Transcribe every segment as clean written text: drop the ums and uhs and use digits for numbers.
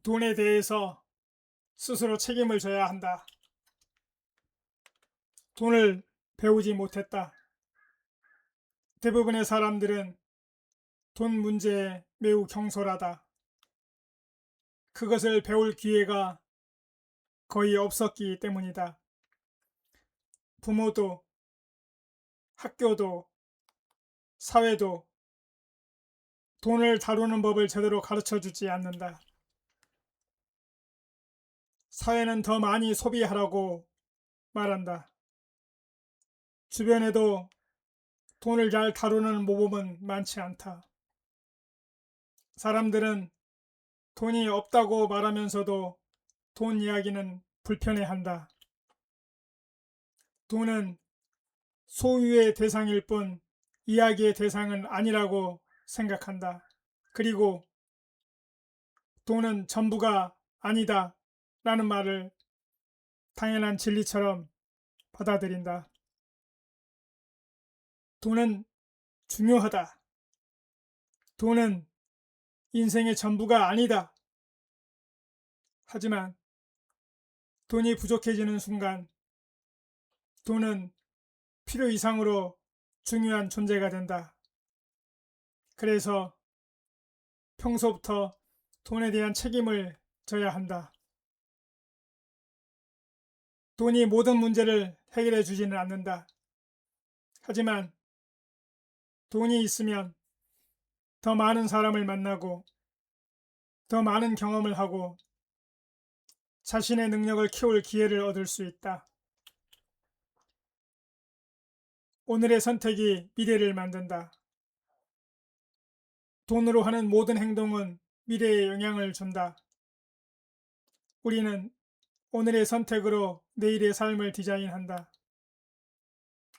돈에 대해서 스스로 책임을 져야 한다. 돈을 배우지 못했다. 대부분의 사람들은 돈 문제에 매우 경솔하다. 그것을 배울 기회가 거의 없었기 때문이다. 부모도, 학교도, 사회도 돈을 다루는 법을 제대로 가르쳐 주지 않는다. 사회는 더 많이 소비하라고 말한다. 주변에도 돈을 잘 다루는 모범은 많지 않다. 사람들은 돈이 없다고 말하면서도 돈 이야기는 불편해한다. 돈은 소유의 대상일 뿐 이야기의 대상은 아니라고 생각한다. 그리고 돈은 전부가 아니다 라는 말을 당연한 진리처럼 받아들인다. 돈은 중요하다. 돈은 인생의 전부가 아니다. 하지만 돈이 부족해지는 순간 돈은 필요 이상으로 중요한 존재가 된다. 그래서 평소부터 돈에 대한 책임을 져야 한다. 돈이 모든 문제를 해결해 주지는 않는다. 하지만 돈이 있으면 더 많은 사람을 만나고 더 많은 경험을 하고 자신의 능력을 키울 기회를 얻을 수 있다. 오늘의 선택이 미래를 만든다. 돈으로 하는 모든 행동은 미래에 영향을 준다. 우리는 오늘의 선택으로 내일의 삶을 디자인한다.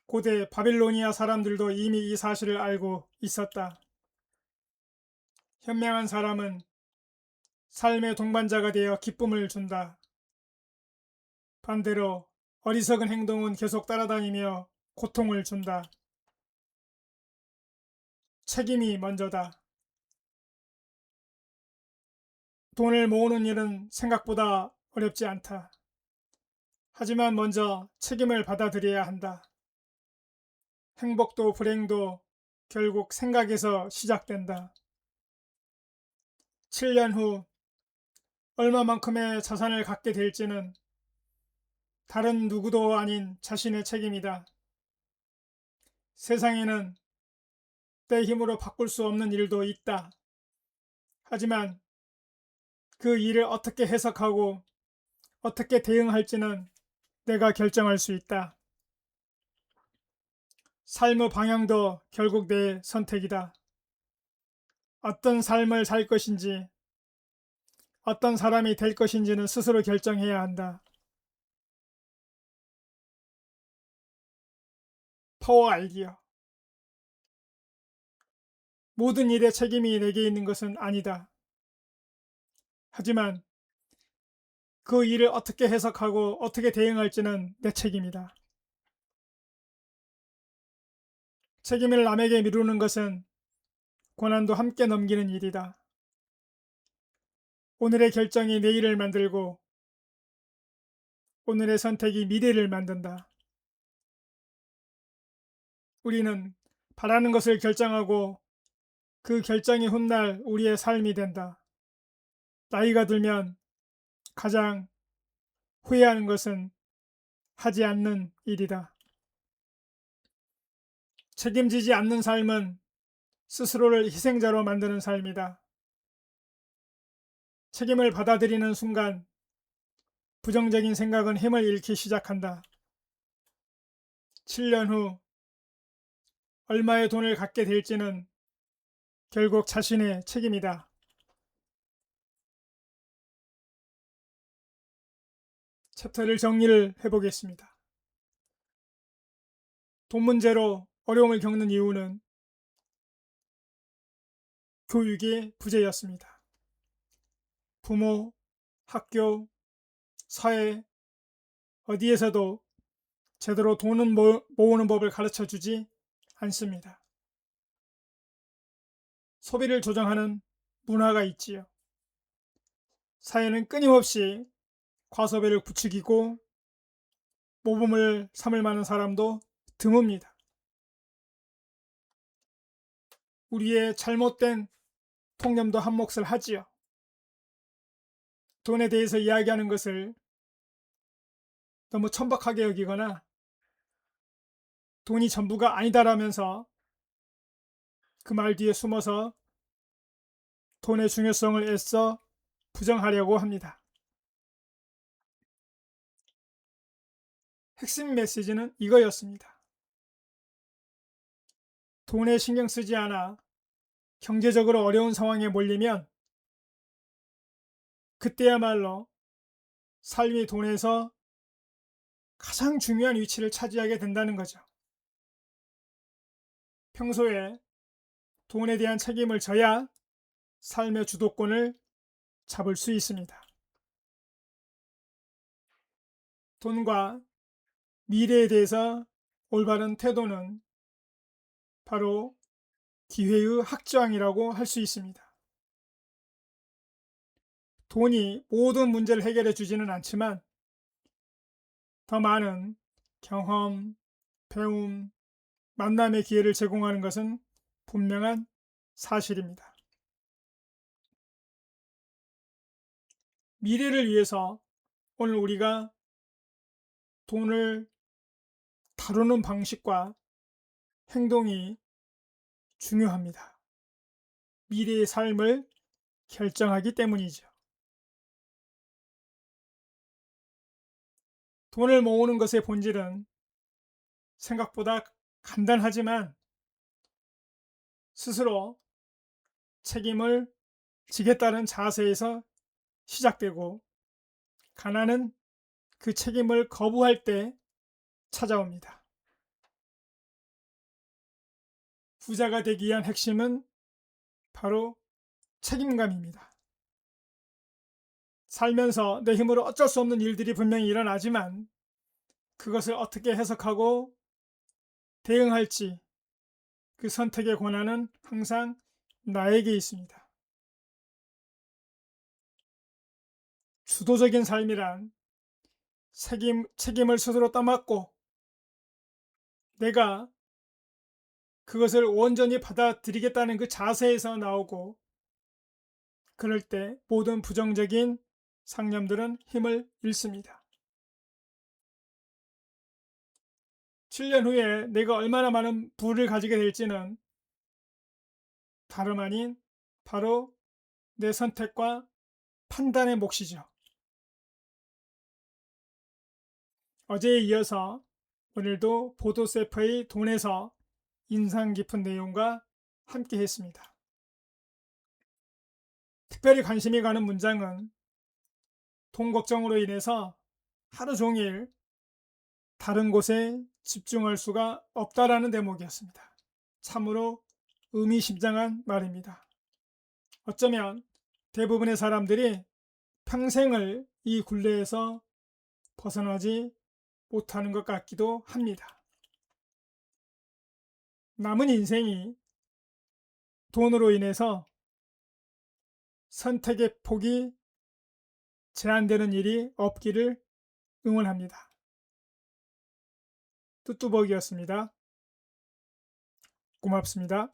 고대 바빌로니아 사람들도 이미 이 사실을 알고 있었다. 현명한 사람은 삶의 동반자가 되어 기쁨을 준다. 반대로 어리석은 행동은 계속 따라다니며 고통을 준다. 책임이 먼저다. 돈을 모으는 일은 생각보다 어렵지 않다. 하지만 먼저 책임을 받아들여야 한다. 행복도 불행도 결국 생각에서 시작된다. 7년 후 얼마만큼의 자산을 갖게 될지는 다른 누구도 아닌 자신의 책임이다. 세상에는 내 힘으로 바꿀 수 없는 일도 있다. 하지만 그 일을 어떻게 해석하고 어떻게 대응할지는 내가 결정할 수 있다. 삶의 방향도 결국 내 선택이다. 어떤 삶을 살 것인지, 어떤 사람이 될 것인지는 스스로 결정해야 한다. 파워 아이디어. 모든 일의 책임이 내게 있는 것은 아니다. 하지만 그 일을 어떻게 해석하고 어떻게 대응할지는 내 책임이다. 책임을 남에게 미루는 것은 고난도 함께 넘기는 일이다. 오늘의 결정이 내일을 만들고 오늘의 선택이 미래를 만든다. 우리는 바라는 것을 결정하고 그 결정이 훗날 우리의 삶이 된다. 나이가 들면 가장 후회하는 것은 하지 않는 일이다. 책임지지 않는 삶은 스스로를 희생자로 만드는 삶이다. 책임을 받아들이는 순간 부정적인 생각은 힘을 잃기 시작한다. 7년 후 얼마의 돈을 갖게 될지는 결국 자신의 책임이다. 챕터를 정리를 해보겠습니다. 돈 문제로 어려움을 겪는 이유는 교육의 부재였습니다. 부모, 학교, 사회, 어디에서도 제대로 돈은 모으는 법을 가르쳐 주지 않습니다. 소비를 조정하는 문화가 있지요. 사회는 끊임없이 과소비를 부추기고 모범을 삼을 만한 사람도 드뭅니다. 우리의 잘못된 통념도 한 몫을 하지요. 돈에 대해서 이야기하는 것을 너무 천박하게 여기거나 돈이 전부가 아니다라면서 그 말 뒤에 숨어서 돈의 중요성을 애써 부정하려고 합니다. 핵심 메시지는 이거였습니다. 돈에 신경 쓰지 않아 경제적으로 어려운 상황에 몰리면 그때야말로 삶이 돈에서 가장 중요한 위치를 차지하게 된다는 거죠. 평소에 돈에 대한 책임을 져야 삶의 주도권을 잡을 수 있습니다. 돈과 미래에 대해서 올바른 태도는 바로 기회의 학저항이라고 할 수 있습니다. 돈이 모든 문제를 해결해 주지는 않지만 더 많은 경험, 배움, 만남의 기회를 제공하는 것은 분명한 사실입니다. 미래를 위해서 오늘 우리가 돈을 다루는 방식과 행동이 중요합니다. 미래의 삶을 결정하기 때문이죠. 돈을 모으는 것의 본질은 생각보다 간단하지만 스스로 책임을 지겠다는 자세에서 시작되고 가난은 그 책임을 거부할 때 찾아옵니다. 부자가 되기 위한 핵심은 바로 책임감입니다. 살면서 내 힘으로 어쩔 수 없는 일들이 분명히 일어나지만 그것을 어떻게 해석하고 대응할지 그 선택의 권한은 항상 나에게 있습니다. 주도적인 삶이란 책임을 스스로 떠맡고 내가 그것을 온전히 받아들이겠다는 그 자세에서 나오고 그럴 때 모든 부정적인 상념들은 힘을 잃습니다. 7년 후에 내가 얼마나 많은 부를 가지게 될지는 다름 아닌 바로 내 선택과 판단의 몫이죠. 어제에 이어서 오늘도 보도세퍼의 돈에서 인상 깊은 내용과 함께 했습니다. 특별히 관심이 가는 문장은 돈 걱정으로 인해서 하루 종일 다른 곳에 집중할 수가 없다라는 대목이었습니다. 참으로 의미심장한 말입니다. 어쩌면 대부분의 사람들이 평생을 이 굴레에서 벗어나지 못하는 것 같기도 합니다. 남은 인생이 돈으로 인해서 선택의 폭이 제한되는 일이 없기를 응원합니다. 뚜뚜벅이었습니다. 고맙습니다.